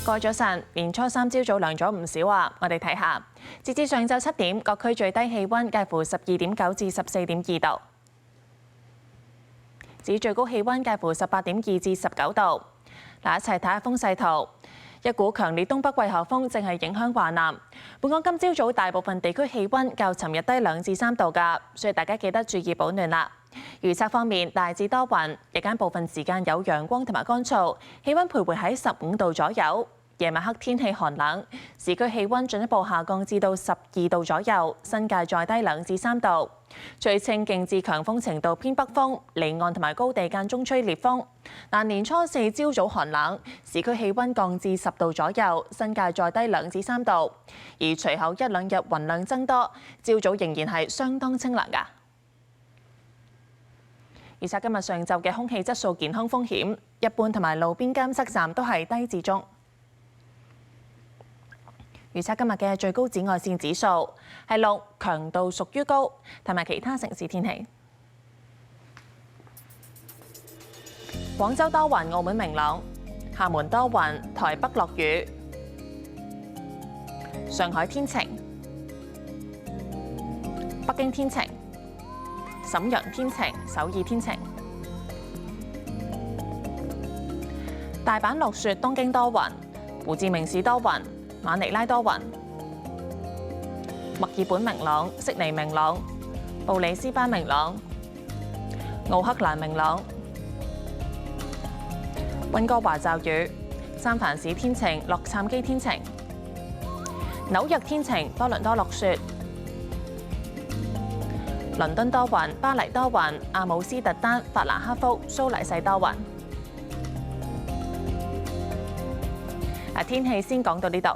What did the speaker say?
過咗晨，年初三朝早涼咗唔少啊！我哋睇下，截至上晝7點，各區最低氣温介乎12.9至14.2度，至最高氣温介乎18.2至19度。嗱，一齊睇下風勢圖。一股強烈東北季候風正係影響華南。本港今朝早大部分地區氣温較尋日低2至3度㗎，所以大家記得注意保暖啦。預測方面，大致多雲，日間部分時間有陽光同埋乾燥，氣温徘徊喺15度左右。夜晚黑天氣寒冷，市區氣温進一步下降至到12度左右，新界再低2至3度。吹清勁至強風程度偏北風，離岸同埋高地間中吹烈風。但年初四朝早寒冷，市區氣温降至10度左右，新界再低2至3度。而隨後1、2日雲量增多，朝早仍然係相當清涼㗎。預測今日上晝嘅空氣質素健康風險，一般同埋路邊監測站都係低至中。預測今日嘅最高紫外線指數係6，強度屬於高。同埋其他城市天氣，廣州多雲，澳門明朗；廈門多雲，台北落雨；上海天晴；北京天晴；瀋陽天晴，首爾天晴；大阪落雪，東京多雲；胡志明市多雲。馬尼拉多雲，墨爾本明朗，悉尼明朗，布里斯班明朗，奧克蘭明朗，溫哥華驟雨，三藩市天晴，洛杉磯天晴，紐約天晴，多倫多落雪，倫敦多雲，巴黎多雲，阿姆斯特丹、法蘭克福、蘇黎世多雲。天氣先講到呢度。